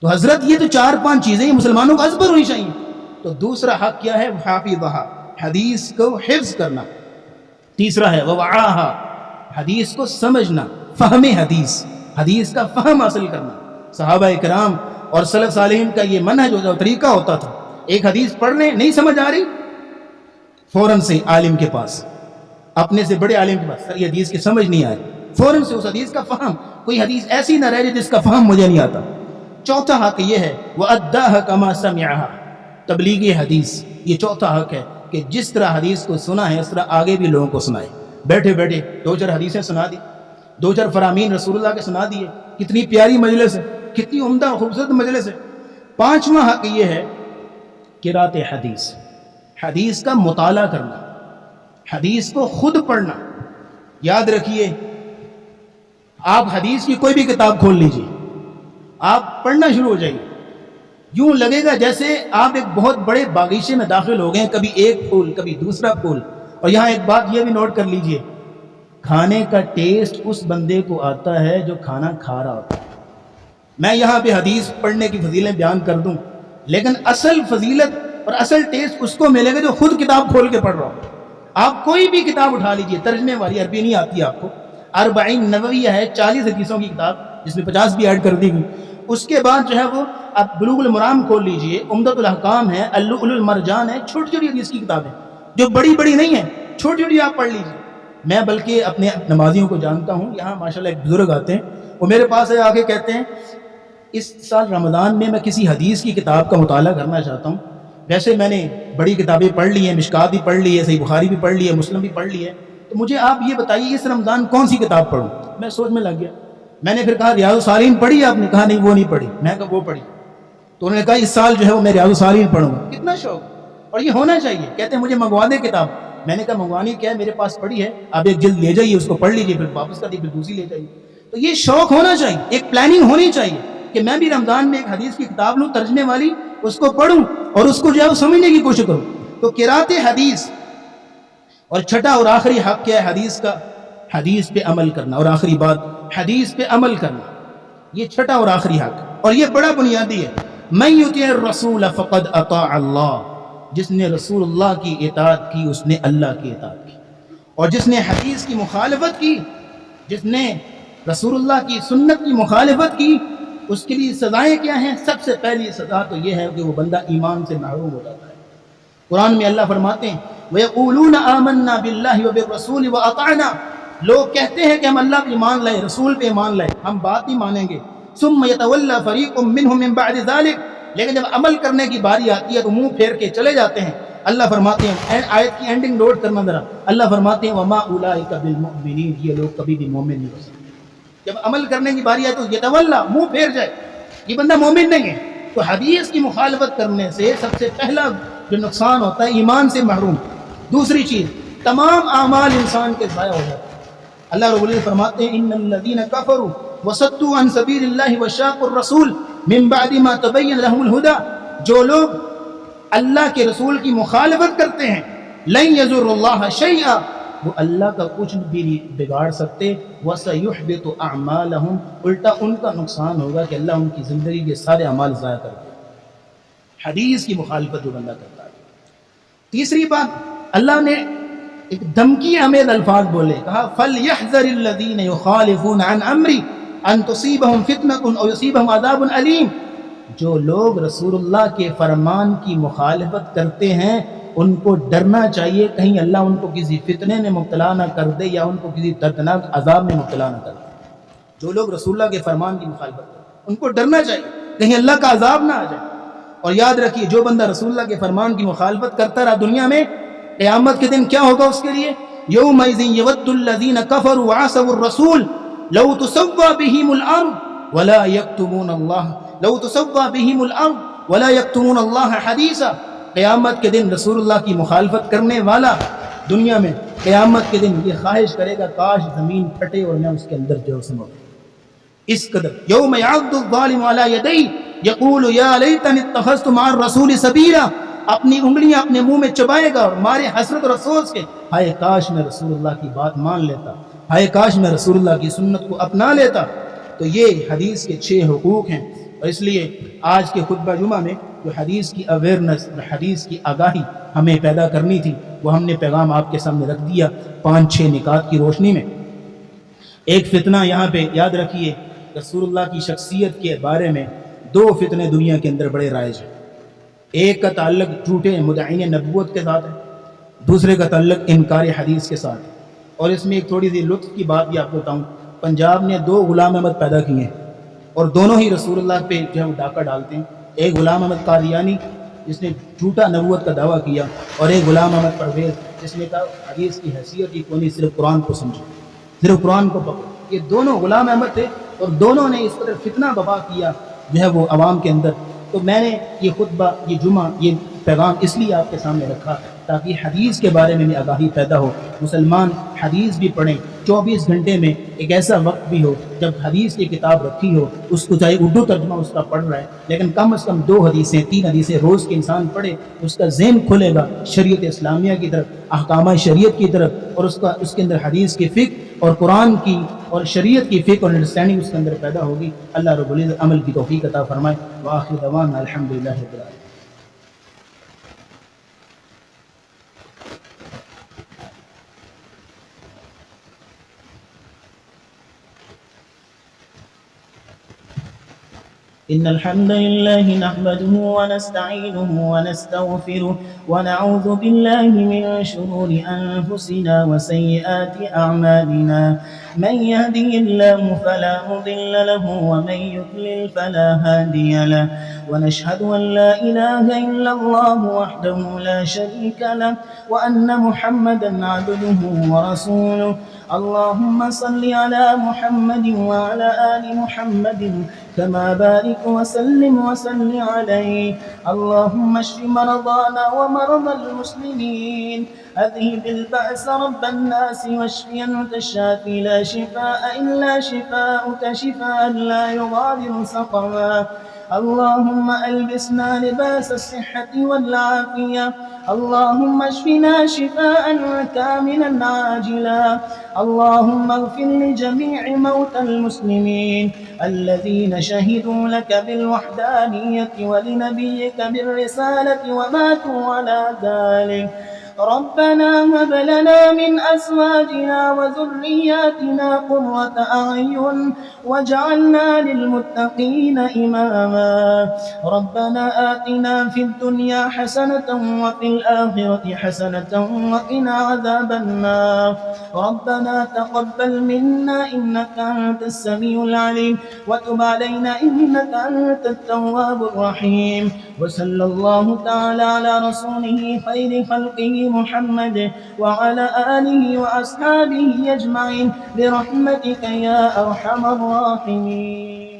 S1: تو حضرت یہ تو 4-5 چیزیں مسلمانوں کو ازبر ہونی چاہیے۔ تو دوسرا حق کیا ہے؟ حافظھا، حدیث کو حفظ کرنا۔ تیسرا ہے ووعاھا، حدیث کو سمجھنا، فہم حدیث، حدیث کا فہم حاصل کرنا۔ صحابہ کرام اور سلف صالحین کا یہ منہج جو طریقہ ہوتا تھا، ایک حدیث پڑھنے نہیں سمجھ آ رہی، فوراً سے عالم کے پاس، اپنے سے بڑے عالم کے پاس، سر یہ حدیث کی سمجھ نہیں آ رہی، فوراً سے اس حدیث کا فہم، کوئی حدیث ایسی نہ رہ جائے جس کا فہم مجھے نہیں آتا۔ چوتھا حق یہ ہے وَأَدَّاهَا كَمَا سَمِعَهَا، تبلیغی حدیث، یہ چوتھا حق ہے کہ جس طرح حدیث کو سنا ہے اس طرح آگے بھی لوگوں کو سنائے۔ بیٹھے بیٹھے 2-4 حدیثیں سنا دی، 2-4 فرامین رسول اللہ کے سنا دیے، کتنی پیاری مجلس ہے، کتنی عمدہ خوبصورت مجلس ہے۔ 5واں حق یہ ہے قرات حدیث، حدیث کا مطالعہ کرنا، حدیث کو خود پڑھنا۔ یاد رکھیے، آپ حدیث کی کوئی بھی کتاب کھول لیجیے، آپ پڑھنا شروع ہو جائیے، یوں لگے گا جیسے آپ ایک بہت بڑے باغیچے میں داخل ہو گئے، کبھی ایک پھول کبھی دوسرا پھول۔ اور یہاں ایک بات یہ بھی نوٹ کر لیجئے، کھانے کا ٹیسٹ اس بندے کو آتا ہے جو کھانا کھا رہا ہوتا ہے۔ میں یہاں پہ حدیث پڑھنے کی فضیلیں بیان کر دوں، لیکن اصل فضیلت اور اصل ٹیسٹ اس کو ملے گا جو خود کتاب کھول کے پڑھ رہا ہو۔ آپ کوئی بھی کتاب اٹھا لیجئے، ترجمے والی، عربی نہیں آتی آپ کو، 40 نوویہ ہے، 40 حدیثوں کی کتاب جس میں 50 بھی ایڈ کر دی گئی۔ اس کے بعد جو ہے وہ آپ بلوغ المرام کھول لیجئے، عمدۃ الاحکام ہے، اللؤلؤ المرجان ہے، چھوٹی چھوٹی حدیث کی کتابیں جو بڑی بڑی نہیں ہیں، چھوٹی چھوٹی آپ پڑھ لیجئے۔ میں بلکہ اپنے نمازیوں کو جانتا ہوں، یہاں ماشاءاللہ ایک بزرگ آتے ہیں، وہ میرے پاس آ کے کہتے ہیں اس سال رمضان میں کسی حدیث کی کتاب کا مطالعہ کرنا چاہتا ہوں، ویسے میں نے بڑی کتابیں پڑھ لی ہیں، مشکات بھی پڑھ لی ہے، صحیح بخاری بھی پڑھ لی ہے، مسلم بھی پڑھ لی ہے، تو مجھے آپ یہ بتائیے اس رمضان کون سی کتاب پڑھوں؟ میں سوچ میں لگ گیا، میں نے پھر کہا ریاض الصالحین پڑھی آپ نے؟ کہا نہیں وہ نہیں پڑھی۔ میں کہا وہ پڑھی، تو انہوں نے کہا اس سال جو ہے وہ میں ریاض الصالحین پڑھوں گا۔ کتنا شوق، اور یہ ہونا چاہیے۔ کہتے ہیں مجھے منگوا دے کتاب، میں نے کہا منگوانی کیا ہے، میرے پاس پڑھی ہے، آپ ایک جلد لے جائیے، اس کو پڑھ لیجیے، پھر واپس کر دیجیے، پھر دوسری لے جائیے۔ تو یہ شوق ہونا چاہیے، ایک پلاننگ ہونی چاہیے کہ میں بھی رمضان میں ایک حدیث کی کتاب لوں ترجمے والی، اس کو پڑھوں اور اس کو جو ہے وہ سمجھنے کی کوشش کروں۔ تو قرات حدیث۔ اور چھٹا اور آخری حق کیا ہے حدیث کا؟ حدیث پہ عمل کرنا۔ اور آخری بات، حدیث پہ عمل کرنا، یہ چھٹا اور آخری حق، اور یہ بڑا بنیادی ہے۔ من یطیع الرسول فقد اطاع اللہ، جس نے رسول اللہ کی اطاعت کی اس نے اللہ کی اطاعت کی، اور جس نے حدیث کی مخالفت کی، جس نے رسول اللہ کی سنت کی مخالفت کی، اس کے لیے سزائیں کیا ہیں؟ سب سے پہلی سزا تو یہ ہے کہ وہ بندہ ایمان سے محروم ہو جاتا ہے۔ قرآن میں اللہ فرماتے ہیں وَيَقُولُونَ آمَنَّا بِاللَّهِ وَبِالرَّسُولِ وَأَطَعْنَا، لوگ کہتے ہیں کہ ہم اللہ پہ ایمان لائے، رسول پہ ایمان لائے، ہم بات نہیں مانیں گے۔ ثُمَّ يَتَوَلَّى فَرِيقٌ مِّنْهُم مِّن بَعْدِ ذَلِكَ، لیکن جب عمل کرنے کی باری آتی ہے تو منہ پھیر کے چلے جاتے ہیں۔ اللہ فرماتے ہیں، آیت کی اینڈنگ نوٹ کرنا ذرا، اللہ فرماتے ہیں وَمَا أُولَٰئِكَ بِالْمُؤْمِنِينَ، یہ لوگ کبھی بھی مومن نہیں ہو سکتے۔ جب عمل کرنے کی باری آئے تو یتولا، منہ پھیر جائے، یہ بندہ مومن نہیں ہے۔ تو حدیث کی مخالفت کرنے سے سب سے پہلا جو نقصان ہوتا ہے ایمان سے محروم۔ دوسری چیز، تمام اعمال انسان کے ضائع ہو جاتے ہیں۔ اللہ رب العزت فرماتے ہیں ان الذین کفروا وصدوا عن سبیل اللہ وشاقوا الرسول من بعد ما تبین لهم الهدى، جو لوگ اللہ کے رسول کی مخالفت کرتے ہیں، لن یضروا اللہ شیئا، وہ اللہ کا کچھ بھی نہیں بگاڑ سکتے، وَسَيُحْبِطُ أَعْمَالَهُمْ، الٹا ان کا نقصان ہوگا کہ اللہ ان کی زندگی کے سارے اعمال ضائع کر دے۔ حدیث کی مخالفت جو بندہ کرتا ہے۔ تیسری بات، اللہ نے ایک دھمکی آمیز الفاظ بولے، کہا فَلْيَحْذَرِ الَّذِينَ يُخَالِفُونَ عَنْ أَمْرِي أَن تُصِيبَهُمْ فِتْنَةٌ أَوْ يُصِيبَهُمْ عَذَابٌ أَلِيمٌ، جو لوگ رسول اللہ کے فرمان کی مخالفت کرتے ہیں ان کو ڈرنا چاہیے کہیں اللہ ان کو کسی فتنے میں مبتلا نہ کر دے یا ان کو کسی دردناک عذاب میں مبتلا نہ کر دے۔ جو لوگ رسول اللہ کے فرمان کی مخالفت کرتے ہیں ان کو ڈرنا چاہیے کہیں اللہ کا عذاب نہ آ جائے. اور یاد رکھیے جو بندہ رسول اللہ کے فرمان کی مخالفت کرتا رہا دنیا میں، قیامت کے دن کیا ہوگا اس کے لیے؟ یومئذ یود الذین کفروا وعصوا الرسول لو تسوى بهم الارض ولا یکتمون اللہ حدیثا. قیامت کے دن رسول اللہ کی مخالفت کرنے والا دنیا میں قیامت کے دن یہ خواہش کرے گا کاش زمین پھٹے اور میں اس کے اندر جو سمو. اس قدر یوم یعض الظالم علی یدیہ یقول یا لیتنی اتخذت مع الرسول سبیلا، اپنی انگلیاں اپنے منہ میں چبائے گا اور مارے حسرت اور افسوس کے، ہائے کاش میں رسول اللہ کی بات مان لیتا، ہائے کاش میں رسول اللہ کی سنت کو اپنا لیتا. تو یہ حدیث کے 6 حقوق ہیں، اور اس لیے آج کے خطبہ جمعہ میں جو حدیث کی اویئرنس اور حدیث کی آگاہی ہمیں پیدا کرنی تھی وہ ہم نے پیغام آپ کے سامنے رکھ دیا 5-6 نکات کی روشنی میں. ایک فتنہ یہاں پہ یاد رکھیے، رسول اللہ کی شخصیت کے بارے میں 2 فتنے دنیا کے اندر بڑے رائج ہیں. ایک کا تعلق جھوٹے مدعین نبوت کے ساتھ ہے، دوسرے کا تعلق انکار حدیث کے ساتھ ہے. اور اس میں ایک تھوڑی سی لطف کی بات بھی آپ کو بتاؤں، پنجاب نے 2 غلام احمد پیدا کیے ہیں اور دونوں ہی رسول اللہ پہ جو ہے وہ ڈاکہ ڈالتے ہیں. ایک غلام احمد قادیانی جس نے جھوٹا نبوت کا دعویٰ کیا، اور ایک غلام احمد پرویز جس نے کہا حدیث کی حیثیت ہی کو نہیں، صرف قرآن کو سمجھو، صرف قرآن کو پکڑو. یہ دونوں غلام احمد تھے اور دونوں نے اس قدر فتنہ بپا کیا جو ہے وہ عوام کے اندر. تو میں نے یہ خطبہ، یہ جمعہ، یہ پیغام اس لیے آپ کے سامنے رکھا تاکہ حدیث کے بارے میں بھی آگاہی پیدا ہو. مسلمان حدیث بھی پڑھیں، 24 گھنٹے میں ایک ایسا وقت بھی ہو جب حدیث کی کتاب رکھی ہو، اس کو چاہے اردو ترجمہ اس کا پڑھ رہا ہے لیکن کم از کم 2 حدیثیں 3 حدیثیں روز کے انسان پڑھے، اس کا ذہن کھلے گا شریعت اسلامیہ کی طرف، احکامہ شریعت کی طرف، اور اس کے اندر حدیث کی فقہ اور قرآن کی اور شریعت کی فقہ اور انڈرسٹینڈنگ اس کے اندر پیدا ہوگی. اللہ رب العزت عمل کی توفیق عطا فرمائے. وآخر دعوانا الحمدللہ رب العالمین. إن الحمد لله نحمده ونستعينه ونستغفره ونعوذ بالله من شرور أنفسنا وسيئات أعمالنا، من يهده الله فلا مضل له ومن يضلل فلا هادي له، ونشهد أن لا إله إلا الله وحده لا شريك له وأن محمدا عبده ورسوله. اللهم صل على محمد وعلى آل محمد كما بارك وسلم عليه. اللهم اشف مرضانا ومرضى المسلمين، أذهب البأس رب الناس واشف أنت الشافي، لا شفاء إلا شفاءك شفاء لا يغادر سقما. اللهم ألبسنا لباس الصحة والعافية، اللهم اشفنا شفاء كاملا عاجلا. اللهم اغفر لجميع موتى المسلمين الذين شهدوا لك بالوحدانية ولنبيك بالرسالة وماتوا على ذلك. ربنا هب لنا من أزواجنا وذرياتنا قرة أعين واجعلنا للمتقين إماما. ربنا آتنا في الدنيا حسنة وفي الآخرة حسنة وقنا عذاب النار. ربنا تقبل منا إنك أنت السميع العليم وتب علينا إنك أنت التواب الرحيم. وصلى الله تعالى على رسوله خير خلقه محمد وعلى آله وأصحابه أجمعين برحمتك يا أرحم الراحمين.